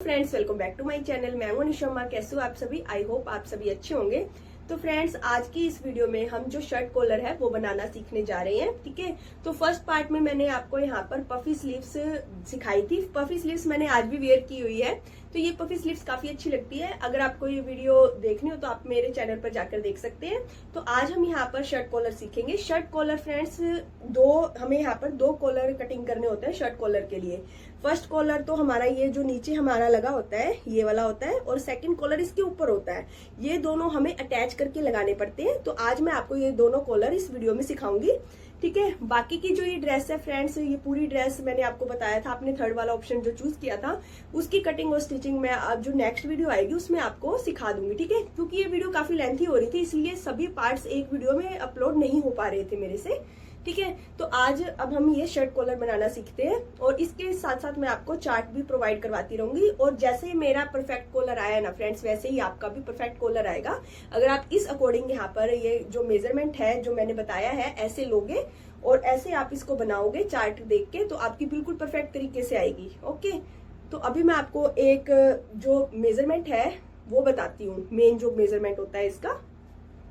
Friends, welcome back to my channel. मैं हूं निशम्मा। कैसे हो आप सभी? आई होप आप सभी अच्छे होंगे। तो फ्रेंड्स, आज की इस वीडियो में हम जो शर्ट कॉलर है वो बनाना सीखने जा रहे हैं। ठीक है, तो फर्स्ट पार्ट में मैंने आपको यहाँ पर पफी स्लीव्स सिखाई थी। पफी स्लीव्स मैंने आज भी वेयर की हुई है, तो ये पफी स्लीव्स काफी अच्छी लगती है। अगर आपको ये वीडियो देखनी हो तो आप मेरे चैनल पर जाकर देख सकते हैं। तो आज हम यहाँ पर शर्ट कॉलर सीखेंगे। शर्ट कॉलर फ्रेंड्स, हमें यहाँ पर दो कॉलर कटिंग करने होते हैं शर्ट कॉलर के लिए। फर्स्ट कॉलर तो हमारा ये जो नीचे हमारा लगा होता है ये वाला होता है, और सेकंड कॉलर इसके ऊपर होता है। ये दोनों हमें अटैच करके लगाने पड़ते हैं। तो आज मैं आपको ये दोनों कॉलर इस वीडियो में सिखाऊंगी। ठीक है, बाकी की जो ये ड्रेस है फ्रेंड्स, ये पूरी ड्रेस मैंने आपको बताया था, आपने थर्ड वाला ऑप्शन जो चूज किया था उसकी कटिंग और स्टिचिंग मैं अब जो नेक्स्ट वीडियो आएगी उसमें आपको सिखा दूंगी। ठीक है, क्योंकि ये वीडियो काफी लेंथी हो रही थी, इसलिए सभी पार्ट्स एक वीडियो में अपलोड नहीं हो पा रहे थे मेरे से। ठीक है, तो आज अब हम ये शर्ट कॉलर बनाना सीखते हैं, और इसके साथ साथ मैं आपको चार्ट भी प्रोवाइड करवाती रहूंगी। और जैसे ही मेरा परफेक्ट कॉलर आया ना फ्रेंड्स, वैसे ही आपका भी परफेक्ट कॉलर आएगा। अगर आप इस अकॉर्डिंग यहाँ पर ये जो मेजरमेंट है जो मैंने बताया है ऐसे लोगे और ऐसे आप इसको बनाओगे चार्ट देख के, तो आपकी बिल्कुल परफेक्ट तरीके से आएगी। ओके, तो अभी मैं आपको एक जो मेजरमेंट है वो बताती हूँ। मेन जो मेजरमेंट होता है इसका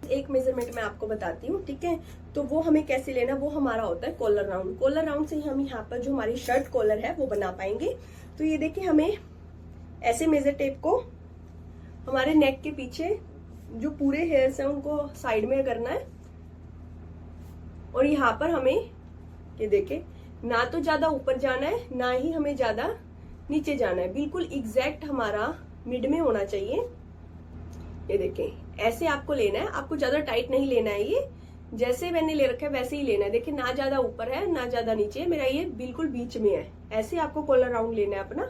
एक मेजरमेंट मैं आपको बताती हूँ। ठीक है, तो वो हमें कैसे लेना, वो हमारा होता है कॉलर राउंड। कॉलर राउंड से ही हम यहाँ पर जो हमारी शर्ट कॉलर है वो बना पाएंगे। तो ये देखिए, हमें ऐसे मेजर टेप को हमारे नेक के पीछे जो पूरे हेयर्स हैं उनको साइड में करना है, और यहाँ पर हमें ये देखिए ना तो ज्यादा ऊपर जाना है ना ही हमें ज्यादा नीचे जाना है, बिल्कुल एग्जैक्ट हमारा मिड में होना चाहिए। ये देखें, ऐसे आपको लेना है, आपको ज्यादा टाइट नहीं लेना है। ये जैसे मैंने ले रखा है वैसे ही लेना है। देखिए, ना ज्यादा ऊपर है ना ज्यादा नीचे है, मेरा ये बिल्कुल बीच में है। ऐसे आपको कॉलर राउंड लेना है अपना।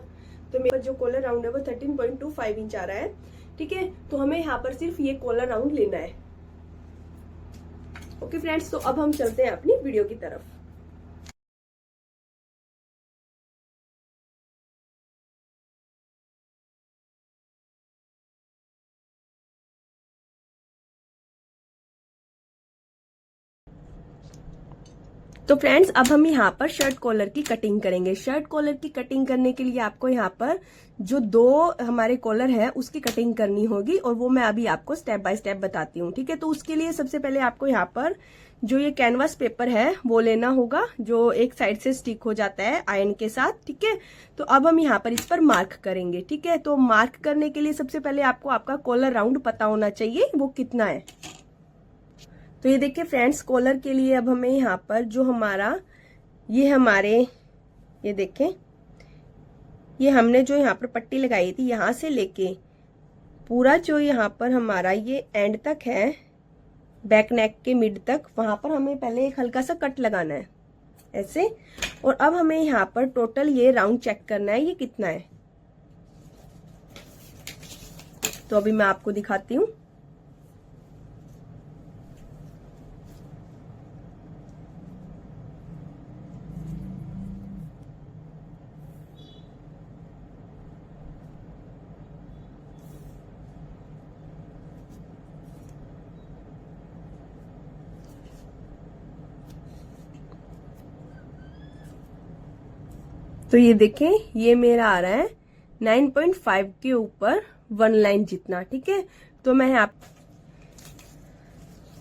तो मेरा जो कॉलर राउंड है वो 13.25 इंच आ रहा है। ठीक है, तो हमें यहाँ पर सिर्फ ये कॉलर राउंड लेना है। ओके फ्रेंड्स, तो अब हम चलते हैं अपनी वीडियो की तरफ। तो फ्रेंड्स, अब हम यहाँ पर शर्ट कॉलर की कटिंग करेंगे। शर्ट कॉलर की कटिंग करने के लिए आपको यहाँ पर जो दो हमारे कॉलर है उसकी कटिंग करनी होगी, और वो मैं अभी आपको स्टेप बाय स्टेप बताती हूँ। ठीक है, तो उसके लिए सबसे पहले आपको यहाँ पर जो ये कैनवास पेपर है वो लेना होगा, जो एक साइड से स्टिक हो जाता है आयरन के साथ। ठीक है, तो अब हम यहाँ पर इस पर मार्क करेंगे। ठीक है, तो मार्क करने के लिए सबसे पहले आपको आपका कॉलर राउंड पता होना चाहिए वो कितना है। तो ये देखिए फ्रेंड्स, कॉलर के लिए अब हमें यहाँ पर जो हमारा ये देखें, ये हमने जो यहाँ पर पट्टी लगाई थी यहाँ से लेके पूरा जो यहाँ पर हमारा ये एंड तक है, बैक नेक के मिड तक, वहां पर हमें पहले एक हल्का सा कट लगाना है ऐसे। और अब हमें यहाँ पर टोटल ये राउंड चेक करना है ये कितना है। तो अभी मैं आपको दिखाती हूँ। तो ये देखें, ये मेरा आ रहा है 9.5 के ऊपर 1 लाइन जितना। ठीक है, तो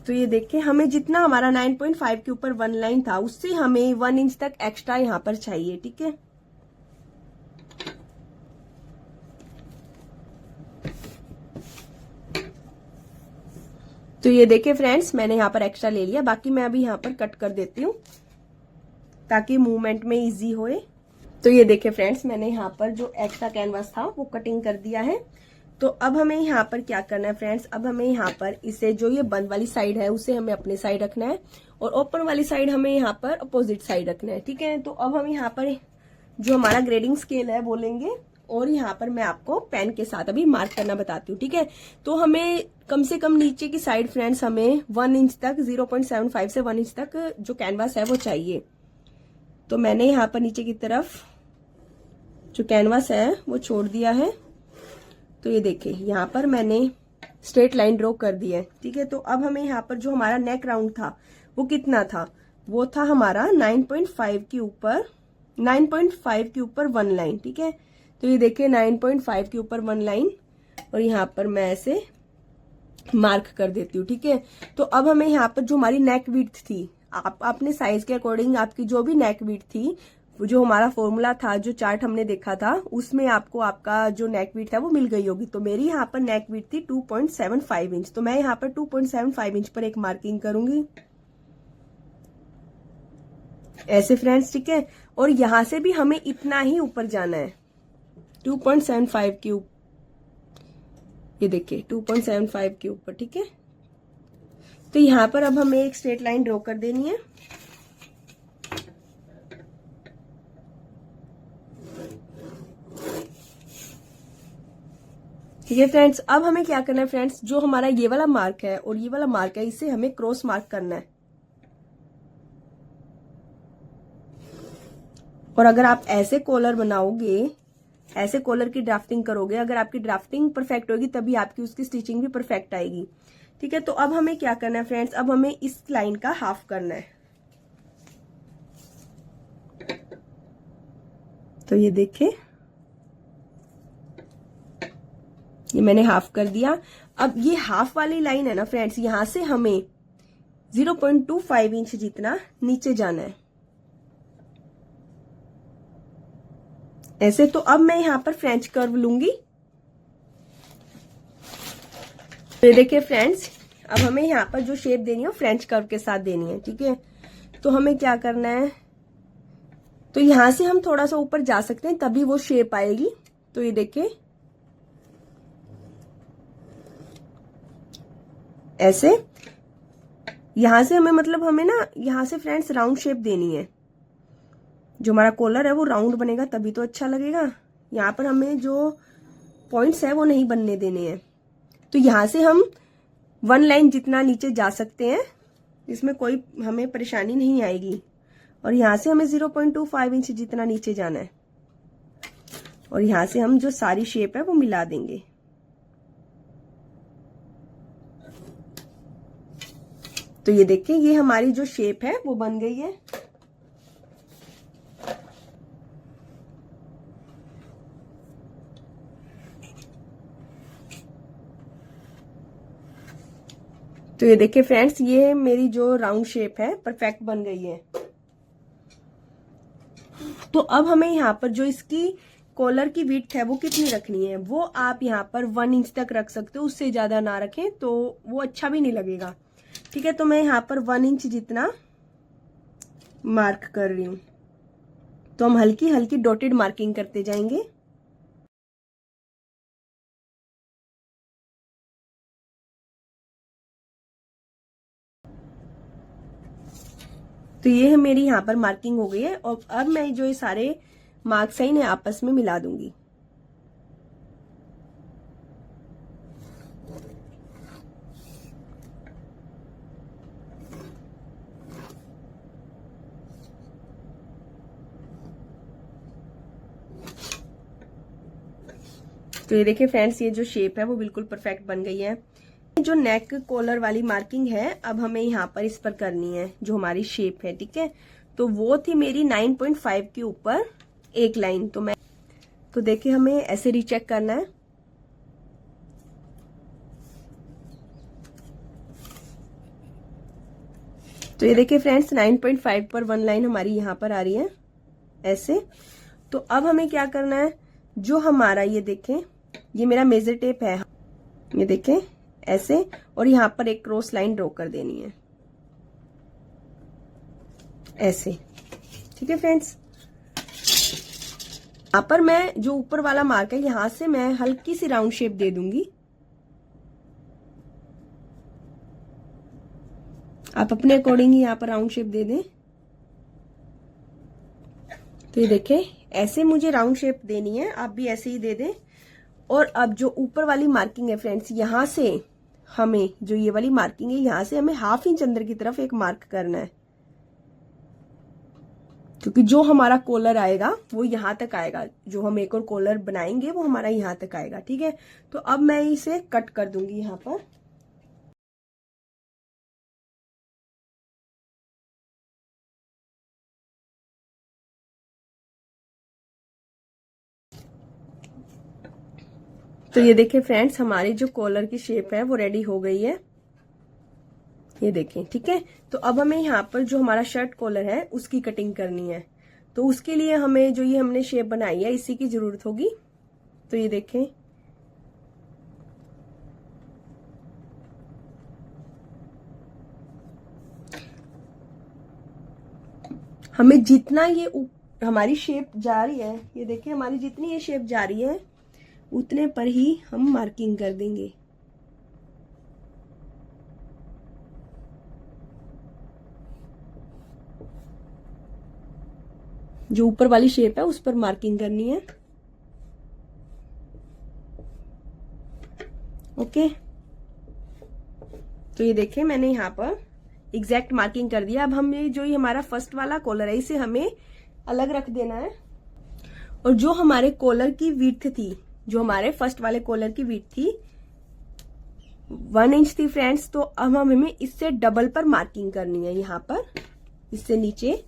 तो ये देखें, हमें जितना हमारा 9.5 के ऊपर 1 लाइन था उससे हमें 1 इंच तक एक्स्ट्रा यहाँ पर चाहिए। ठीक है, तो ये देखिए फ्रेंड्स, मैंने यहाँ पर एक्स्ट्रा ले लिया। बाकी मैं अभी यहाँ पर कट कर देती हूँ ताकि मूवमेंट में इजी होए। तो ये देखिए फ्रेंड्स, मैंने यहाँ पर जो एक्स्ट्रा कैनवास था वो कटिंग कर दिया है। तो अब हमें यहाँ पर क्या करना है फ्रेंड्स, अब हमें यहाँ पर इसे जो ये बंद वाली साइड है उसे हमें अपने साइड रखना है, और ओपन वाली साइड हमें यहाँ पर अपोजिट साइड रखना है। ठीक है, तो अब हम यहाँ पर जो हमारा ग्रेडिंग स्केल है वो लेंगे, और यहाँ पर मैं आपको पेन के साथ अभी मार्क करना बताती हूँ। ठीक है, तो हमें कम से कम नीचे की साइड फ्रेंड्स हमें 1 इंच तक, 0.75 से 1 इंच तक जो कैनवास है वो चाहिए। तो मैंने यहाँ पर नीचे की तरफ जो कैनवास है वो छोड़ दिया है। तो ये देखिए, यहाँ पर मैंने स्ट्रेट लाइन ड्रॉ कर दी है। ठीक है, तो अब हमें यहाँ पर जो हमारा नेक राउंड था वो कितना था, वो था हमारा 9.5 के ऊपर 1 लाइन। ठीक है, तो ये देखिए 9.5 के ऊपर 1 लाइन, और यहाँ पर मैं ऐसे मार्क कर देती हूँ। ठीक है, तो अब हमें यहाँ पर जो हमारी नेक विड्थ थी, आप अपने साइज के अकॉर्डिंग आपकी जो भी नेक विड्थ थी, जो हमारा फॉर्मूला था, जो चार्ट हमने देखा था, उसमें आपको आपका जो नेक विड्थ है वो मिल गई होगी। तो मेरी यहाँ पर नेक विड्थ थी 2.75 इंच, तो मैं यहाँ पर 2.75 इंच पर एक मार्किंग करूंगी ऐसे फ्रेंड्स। ठीक है, और यहां से भी हमें इतना ही ऊपर जाना है 2.75 के ऊपर, ये देखिए 2.75 के ऊपर। ठीक है, तो यहां पर अब हमें एक स्ट्रेट लाइन ड्रॉ कर देनी है। ठीक है फ्रेंड्स, अब हमें क्या करना है फ्रेंड्स, जो हमारा ये वाला मार्क है और ये वाला मार्क है, इसे हमें क्रॉस मार्क करना है। और अगर आप ऐसे कॉलर बनाओगे, ऐसे कॉलर की ड्राफ्टिंग करोगे, अगर आपकी ड्राफ्टिंग परफेक्ट होगी तभी आपकी उसकी स्टिचिंग भी परफेक्ट आएगी। ठीक है, तो अब हमें क्या करना है फ्रेंड्स, अब हमें इस लाइन का हाफ करना है। तो ये देखिए, ये मैंने हाफ कर दिया। अब ये हाफ वाली लाइन है ना फ्रेंड्स, यहां से हमें 0.25 इंच जितना नीचे जाना है ऐसे। तो अब मैं यहां पर फ्रेंच कर्व लूंगी। तो देखिए फ्रेंड्स, अब हमें यहाँ पर जो शेप देनी है वो फ्रेंच कर्व के साथ देनी है। ठीक है, तो हमें क्या करना है, तो यहां से हम थोड़ा सा ऊपर जा सकते हैं तभी वो शेप आएगी। तो ये देखिए ऐसे, यहां से हमें मतलब हमें ना यहां से फ्रेंड्स राउंड शेप देनी है। जो हमारा कॉलर है वो राउंड बनेगा तभी तो अच्छा लगेगा। यहाँ पर हमें जो पॉइंट्स है वो नहीं बनने देने हैं। तो यहां से हम 1 लाइन जितना नीचे जा सकते हैं, इसमें कोई हमें परेशानी नहीं आएगी। और यहां से हमें 0.25 इंच जितना नीचे जाना है, और यहां से हम जो सारी शेप है वो मिला देंगे। तो ये देखिए, ये हमारी जो शेप है वो बन गई है। तो ये देखिए फ्रेंड्स, ये मेरी जो राउंड शेप है परफेक्ट बन गई है। तो अब हमें यहाँ पर जो इसकी कॉलर की विड्थ है वो कितनी रखनी है, वो आप यहाँ पर 1 इंच तक रख सकते हो, उससे ज्यादा ना रखें तो वो अच्छा भी नहीं लगेगा। ठीक है, तो मैं यहाँ पर 1 इंच जितना मार्क कर रही हूँ। तो हम हल्की हल्की डॉटेड मार्किंग करते जाएंगे। तो ये मेरी यहाँ पर मार्किंग हो गई है, और अब मैं जो ये सारे मार्क्स हैं इन्हें आपस में मिला दूंगी। तो ये देखिए फ्रेंड्स, ये जो शेप है वो बिल्कुल परफेक्ट बन गई है। जो नेक कॉलर वाली मार्किंग है अब हमें यहाँ पर इस पर करनी है, जो हमारी शेप है। ठीक है, तो वो थी मेरी 9.5 के ऊपर एक लाइन। तो देखिए हमें ऐसे रीचेक करना है। तो ये देखिए फ्रेंड्स, 9.5 पर 1 लाइन हमारी यहाँ पर आ रही है ऐसे। तो अब हमें क्या करना है, जो हमारा ये देखें, ये मेरा मेजर टेप है, ये देखें ऐसे, और यहाँ पर एक क्रॉस लाइन ड्रॉ कर देनी है ऐसे। ठीक है फ्रेंड्स, यहाँ पर मैं जो ऊपर वाला मार्क है यहां से मैं हल्की सी राउंड शेप दे दूंगी। आप अपने अकॉर्डिंग ही यहाँ पर राउंड शेप दे दें। तो ये देखें, ऐसे मुझे राउंड शेप देनी है, आप भी ऐसे ही दे दें। और अब जो ऊपर वाली मार्किंग है फ्रेंड्स, यहां से हमें जो ये वाली मार्किंग है, यहां से हमें ½ इंच अंदर की तरफ एक मार्क करना है, क्योंकि जो हमारा कॉलर आएगा वो यहां तक आएगा। जो हम एक और कॉलर बनाएंगे वो हमारा यहां तक आएगा। ठीक है, तो अब मैं इसे कट कर दूंगी यहां पर। तो ये देखें फ्रेंड्स, हमारी जो कॉलर की शेप है वो रेडी हो गई है, ये देखें। ठीक है, तो अब हमें यहाँ पर जो हमारा शर्ट कॉलर है उसकी कटिंग करनी है। तो उसके लिए हमें जो ये हमने शेप बनाई है इसी की जरूरत होगी। तो ये देखें, हमें जितना ये हमारी शेप जा रही है, ये देखें हमारी जितनी ये शेप जा रही है उतने पर ही हम मार्किंग कर देंगे। जो ऊपर वाली शेप है उस पर मार्किंग करनी है। ओके, तो ये देखें मैंने यहाँ पर एग्जैक्ट मार्किंग कर दिया। अब हम ये जो ये हमारा फर्स्ट वाला कॉलर है इसे हमें अलग रख देना है। और जो हमारे कॉलर की विड्थ थी, जो हमारे फर्स्ट वाले कॉलर की विड्थ थी 1 इंच थी फ्रेंड्स, तो अब हमें इससे डबल पर मार्किंग करनी है। यहाँ पर इससे नीचे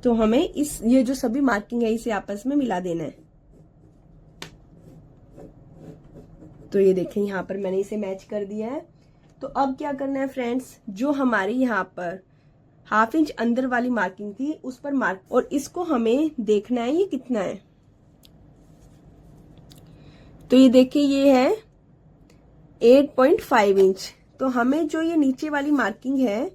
तो हमें ये जो सभी मार्किंग है इसे आपस में मिला देना है। तो ये देखें यहाँ पर मैंने इसे मैच कर दिया है। तो अब क्या करना है फ्रेंड्स, जो हमारी यहाँ पर 1/2 इंच अंदर वाली मार्किंग थी उस पर मार्क, और इसको हमें देखना है ये कितना है। तो ये देखिए ये है 8.5 इंच। तो हमें जो ये नीचे वाली मार्किंग है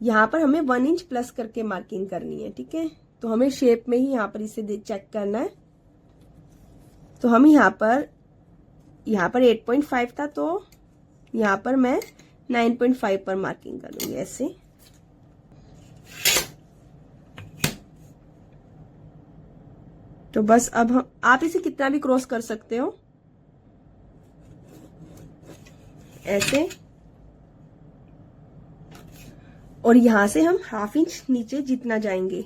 यहाँ पर हमें 1 इंच प्लस करके मार्किंग करनी है। ठीक है, तो हमें शेप में ही यहाँ पर इसे चेक करना है। तो हम यहाँ पर 8.5 था, तो यहाँ पर मैं 9.5 पर मार्किंग कर लूंगी ऐसे। तो बस अब आप इसे कितना भी क्रॉस कर सकते हो ऐसे, और यहां से हम 1/2 इंच नीचे जितना जाएंगे।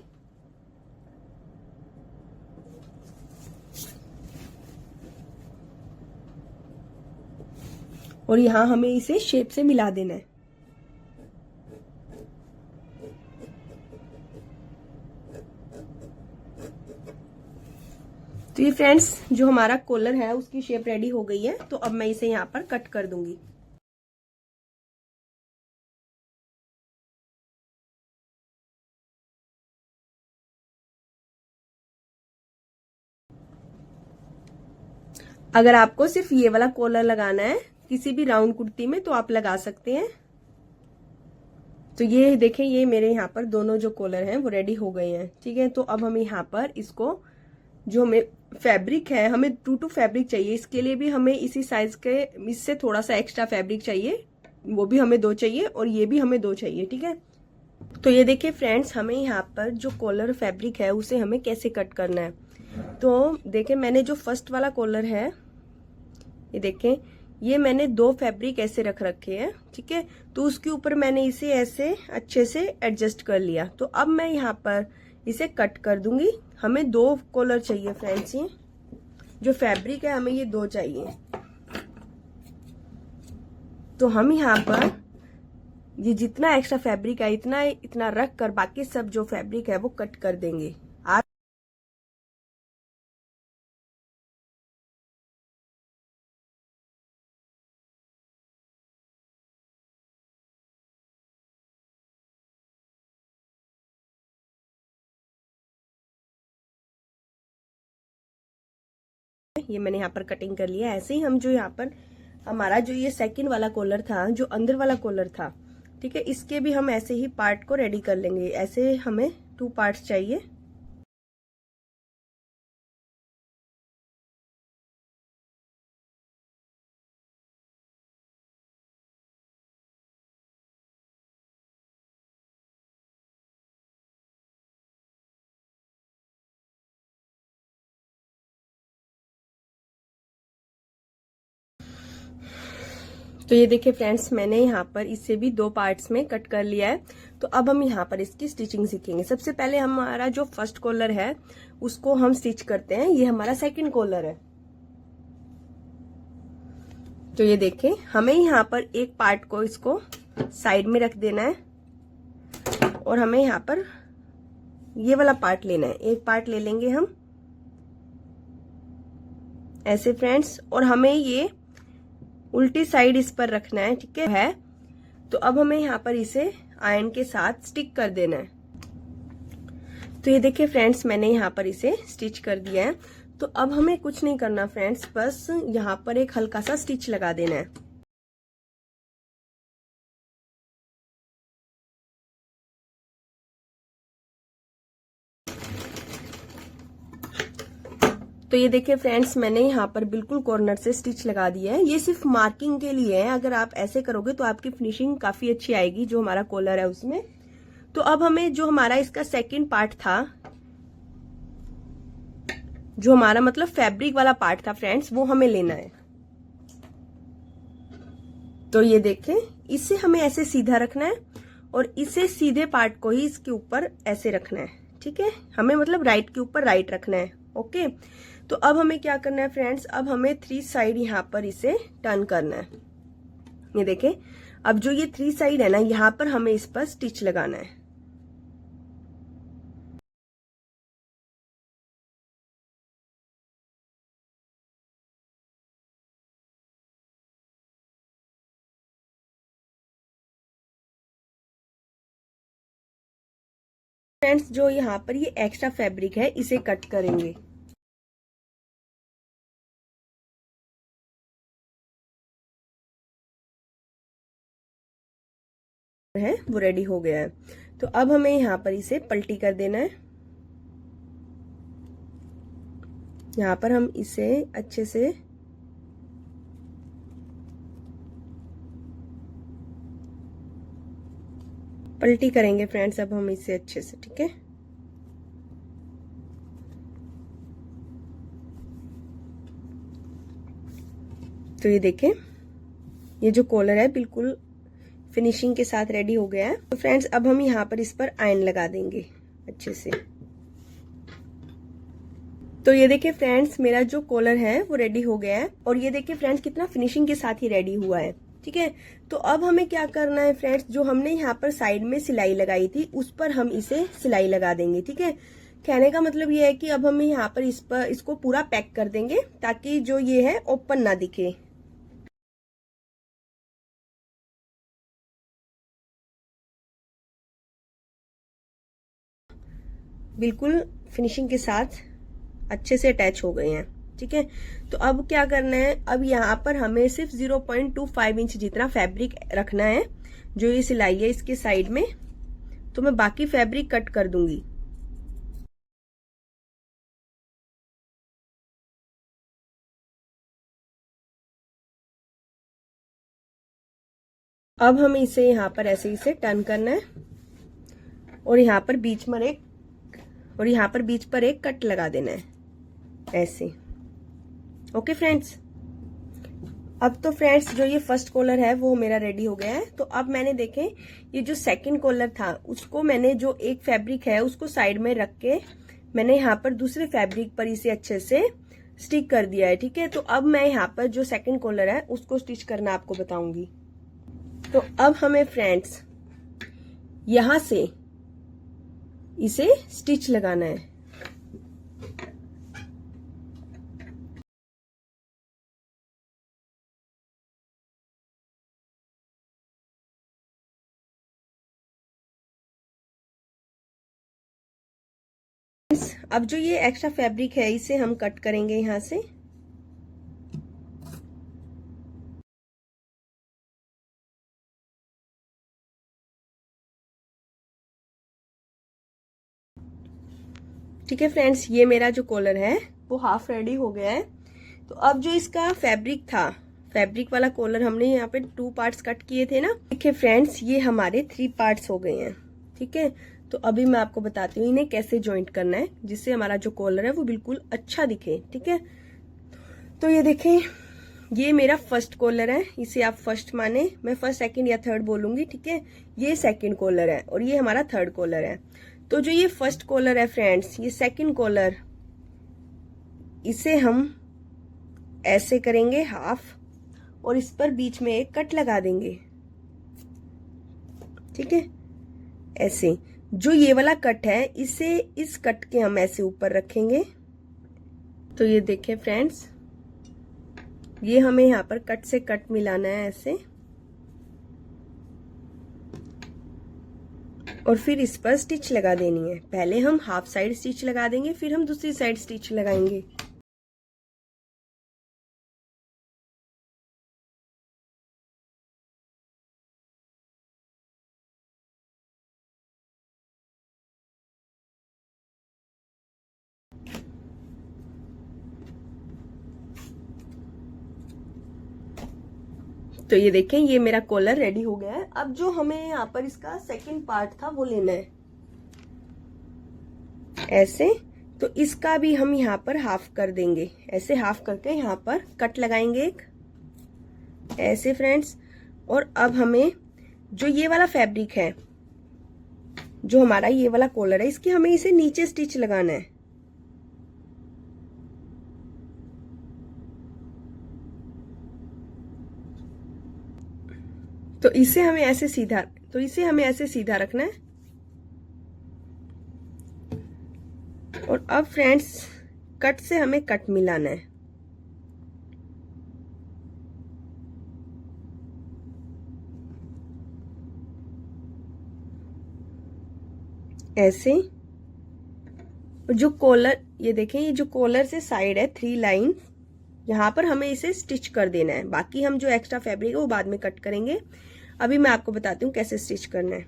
और यहां हमें इसे शेप से मिला देना है। तो ये फ्रेंड्स जो हमारा कॉलर है उसकी शेप रेडी हो गई है। तो अब मैं इसे यहाँ पर कट कर दूंगी। अगर आपको सिर्फ ये वाला कॉलर लगाना है किसी भी राउंड कुर्ती में तो आप लगा सकते हैं। तो ये देखें, ये मेरे यहाँ पर दोनों जो कॉलर हैं वो रेडी हो गए हैं। ठीक है, तो अब हम यहाँ पर इसको, जो हमें फैब्रिक है, हमें 2 फैब्रिक चाहिए। इसके लिए भी हमें इसी साइज के, इससे थोड़ा सा एक्स्ट्रा फैब्रिक चाहिए, वो भी हमें 2 चाहिए और ये भी हमें 2 चाहिए। ठीक है, तो ये देखिए फ्रेंड्स, हमें यहाँ पर जो कॉलर फैब्रिक है उसे हमें कैसे कट करना है। तो देखें मैंने जो फर्स्ट वाला कॉलर है, ये देखें ये मैंने 2 फैब्रिक ऐसे रख रखे हैं। ठीक है, तो उसके ऊपर मैंने इसे ऐसे अच्छे से एडजस्ट कर लिया। तो अब मैं यहाँ पर इसे कट कर दूंगी। हमें 2 कॉलर चाहिए फ्रेंड्स, ये जो फैब्रिक है हमें ये 2 चाहिए। तो हम यहाँ पर ये जितना एक्स्ट्रा फैब्रिक है इतना रख कर बाकी सब जो फैब्रिक है वो कट कर देंगे। आप ये मैंने यहाँ पर कटिंग कर लिया। ऐसे ही हम जो यहाँ पर हमारा जो ये सेकंड वाला कॉलर था, जो अंदर वाला कॉलर था, ठीक है, इसके भी हम ऐसे ही पार्ट को रेडी कर लेंगे। ऐसे हमें 2 पार्ट्स चाहिए। तो ये देखिए फ्रेंड्स, मैंने यहाँ पर इसे भी 2 पार्ट्स में कट कर लिया है। तो अब हम यहाँ पर इसकी स्टिचिंग सीखेंगे। सबसे पहले हमारा जो फर्स्ट कॉलर है उसको हम स्टिच करते हैं। ये हमारा सेकंड कॉलर है। तो ये देखिए, हमें यहाँ पर एक पार्ट को इसको साइड में रख देना है और हमें यहाँ पर ये वाला पार्ट लेना है। एक पार्ट ले लेंगे हम ऐसे फ्रेंड्स, और हमें ये उल्टी साइड इस पर रखना है, ठीक है। तो अब हमें यहाँ पर इसे आयरन के साथ स्टिक कर देना है। तो ये देखिए फ्रेंड्स, मैंने यहाँ पर इसे स्टिच कर दिया है। तो अब हमें कुछ नहीं करना फ्रेंड्स, बस यहाँ पर एक हल्का सा स्टिच लगा देना है। तो ये देखिए फ्रेंड्स, मैंने यहाँ पर बिल्कुल कॉर्नर से स्टिच लगा दिया है। ये सिर्फ मार्किंग के लिए है। अगर आप ऐसे करोगे तो आपकी फिनिशिंग काफी अच्छी आएगी जो हमारा कॉलर है उसमें। तो अब हमें जो हमारा इसका सेकंड पार्ट था, जो हमारा मतलब फैब्रिक वाला पार्ट था फ्रेंड्स, वो हमें लेना है। तो ये देखें, इसे हमें ऐसे सीधा रखना है और इसे सीधे पार्ट को ही इसके ऊपर ऐसे रखना है, ठीक है। हमें मतलब राइट के ऊपर राइट रखना है, ओके। तो अब हमें क्या करना है फ्रेंड्स, अब हमें 3 साइड यहाँ पर इसे टर्न करना है। ये देखें, अब जो ये 3 साइड है ना, यहाँ पर हमें इस पर स्टिच लगाना है। फ्रेंड्स, जो यहाँ पर ये एक्स्ट्रा फैब्रिक है इसे कट करेंगे। है वो रेडी हो गया है। तो अब हमें यहाँ पर इसे पलटी कर देना है। यहाँ पर हम इसे अच्छे से पलटी करेंगे फ्रेंड्स। अब हम इसे अच्छे से, ठीक है। तो ये देखें, ये जो कॉलर है बिल्कुल फिनिशिंग के साथ रेडी हो गया है। तो फ्रेंड्स, अब हम यहाँ पर इस पर आयरन लगा देंगे अच्छे से। तो ये देखिए फ्रेंड्स, मेरा जो कॉलर है वो रेडी हो गया है। और ये देखिए फ्रेंड्स, कितना फिनिशिंग के साथ ही रेडी हुआ है, ठीक है। तो अब हमें क्या करना है फ्रेंड्स, जो हमने यहाँ पर साइड में सिलाई लगाई थी उस पर हम इसे सिलाई लगा देंगे, ठीक है। कहने का मतलब ये है कि अब हम यहाँ पर इसको पूरा पैक कर देंगे ताकि जो ये है ओपन ना दिखे। बिल्कुल फिनिशिंग के साथ अच्छे से अटैच हो गए हैं, ठीक है। तो अब क्या करना है, अब यहाँ पर हमें सिर्फ 0.25 इंच जितना फैब्रिक रखना है। जो ये सिलाई है इसके साइड में, तो मैं बाकी फैब्रिक कट कर दूंगी। अब हमें इसे यहाँ पर ऐसे इसे टर्न करना है और यहाँ पर बीच पर एक कट लगा देना है ऐसे, ओके फ्रेंड्स। अब तो फ्रेंड्स, जो ये फर्स्ट कॉलर है वो मेरा रेडी हो गया है। तो अब मैंने देखें, ये जो सेकंड कॉलर था उसको मैंने जो एक फैब्रिक है उसको साइड में रख के मैंने यहाँ पर दूसरे फैब्रिक पर इसे अच्छे से स्टिक कर दिया है, ठीक है। तो अब मैं यहाँ पर जो सेकंड कॉलर है उसको स्टिच करना आपको बताऊंगी। तो अब हमें फ्रेंड्स यहां से इसे स्टिच लगाना है। अब जो ये एक्स्ट्रा फैब्रिक है इसे हम कट करेंगे यहां से। ठीक है फ्रेंड्स, ये मेरा जो कॉलर है वो हाफ रेडी हो गया है। तो अब जो इसका फैब्रिक था, फैब्रिक वाला कॉलर हमने यहाँ पे 2 पार्ट्स कट किए थे ना। देखिए फ्रेंड्स, ये हमारे 3 पार्ट्स हो गए हैं, ठीक है। तो अभी मैं आपको बताती हूँ इन्हें कैसे जॉइंट करना है जिससे हमारा जो कॉलर है वो बिल्कुल अच्छा दिखे, ठीक है। तो ये देखें, ये मेरा फर्स्ट कॉलर है, इसे आप फर्स्ट माने, मैं फर्स्ट सेकंड या थर्ड बोलूंगी, ठीक है। ये सेकंड कॉलर है और ये हमारा थर्ड कॉलर है। तो जो ये फर्स्ट कॉलर है फ्रेंड्स, ये सेकंड कॉलर, इसे हम ऐसे करेंगे हाफ और इस पर बीच में एक कट लगा देंगे, ठीक है, ऐसे। जो ये वाला कट है, इसे इस कट के हम ऐसे ऊपर रखेंगे। तो ये देखें फ्रेंड्स, ये हमें यहाँ पर कट से कट मिलाना है ऐसे, और फिर इस पर स्टिच लगा देनी है। पहले हम हाफ साइड स्टिच लगा देंगे, फिर हम दूसरी साइड स्टिच लगाएंगे। तो ये देखें, ये मेरा कॉलर रेडी हो गया है। अब जो हमें यहाँ पर इसका सेकंड पार्ट था वो लेना है ऐसे। तो इसका भी हम यहाँ पर हाफ कर देंगे, ऐसे हाफ करके यहाँ पर कट लगाएंगे एक, ऐसे फ्रेंड्स। और अब हमें जो ये वाला फैब्रिक है, जो हमारा ये वाला कॉलर है, इसके हमें इसे नीचे स्टिच लगाना है। तो इसे हमें ऐसे सीधा, तो इसे हमें ऐसे सीधा रखना है। और अब फ्रेंड्स, कट से हमें कट मिलाना है ऐसे। जो कॉलर, ये देखें, ये जो कॉलर से साइड है 3 लाइन, यहाँ पर हमें इसे स्टिच कर देना है। बाकी हम जो एक्स्ट्रा फैब्रिक है वो बाद में कट करेंगे। अभी मैं आपको बताती हूँ कैसे स्टिच करना है।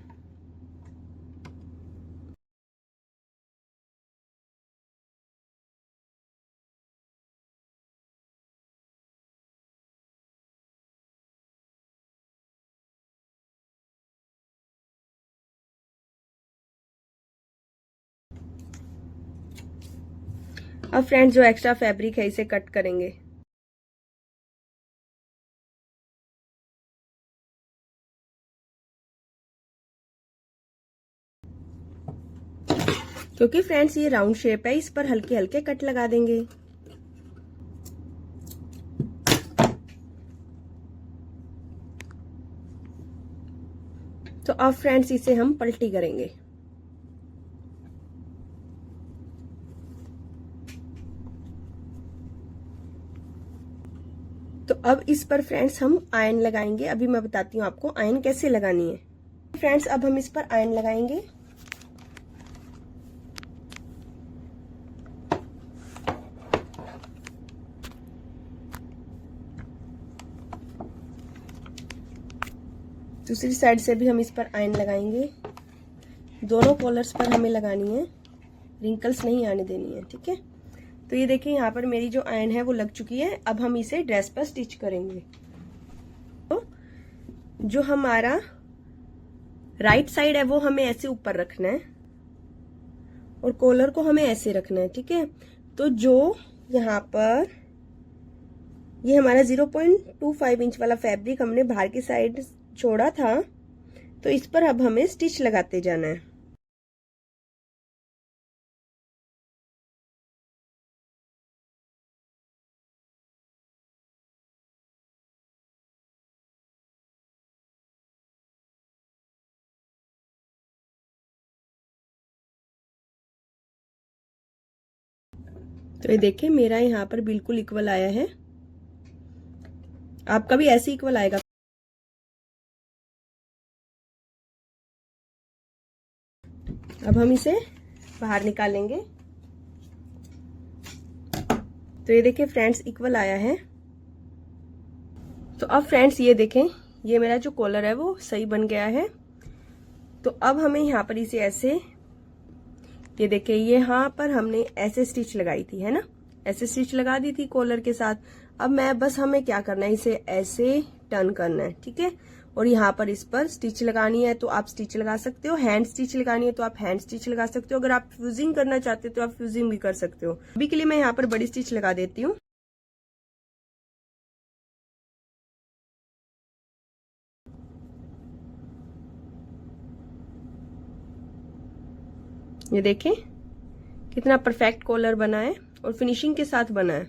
अब फ्रेंड्स, जो एक्स्ट्रा फैब्रिक है इसे कट करेंगे। क्योंकि फ्रेंड्स ये राउंड शेप है, इस पर हल्के हल्के कट लगा देंगे। तो अब फ्रेंड्स इसे हम पलटी करेंगे। तो अब इस पर फ्रेंड्स हम आयरन लगाएंगे। अभी मैं बताती हूँ आपको आयरन कैसे लगानी है। फ्रेंड्स, अब हम इस पर आयरन लगाएंगे। दूसरी साइड से भी हम इस पर आयरन लगाएंगे। दोनों कॉलर्स पर हमें लगानी है, रिंकल्स नहीं आने देनी है, ठीक है। तो ये देखिए, यहाँ पर मेरी जो आयरन है वो लग चुकी है। अब हम इसे ड्रेस पर स्टिच करेंगे। तो जो हमारा राइट साइड है वो हमें ऐसे ऊपर रखना है और कॉलर को हमें ऐसे रखना है, ठीक है। तो जो यहाँ पर ये हमारा 0.25 इंच वाला फैब्रिक हमने बाहर की साइड छोड़ा था, तो इस पर अब हमें स्टिच लगाते जाना है। तो ये देखिए, मेरा यहाँ पर बिल्कुल इक्वल आया है। आपका भी ऐसे इक्वल आएगा। अब हम इसे बाहर निकालेंगे। तो ये देखिए फ्रेंड्स, इक्वल आया है। तो अब फ्रेंड्स ये देखें, ये मेरा जो कॉलर है वो सही बन गया है। तो अब हमें यहाँ पर इसे ऐसे, ये देखिए, यहाँ पर हमने ऐसे स्टिच लगाई थी, है ना, ऐसे स्टिच लगा दी थी कॉलर के साथ। अब बस हमें क्या करना है, इसे ऐसे टर्न करना है, ठीक है। और यहाँ पर इस पर स्टिच लगानी है तो आप स्टिच लगा सकते हो, हैंड स्टिच लगानी है तो आप हैंड स्टिच लगा सकते हो। अगर आप फ्यूजिंग करना चाहते हो तो आप फ्यूजिंग भी कर सकते हो। अभी के लिए मैं यहाँ पर बड़ी स्टिच लगा देती हूँ। ये देखें कितना परफेक्ट कॉलर बना है और फिनिशिंग के साथ बना है।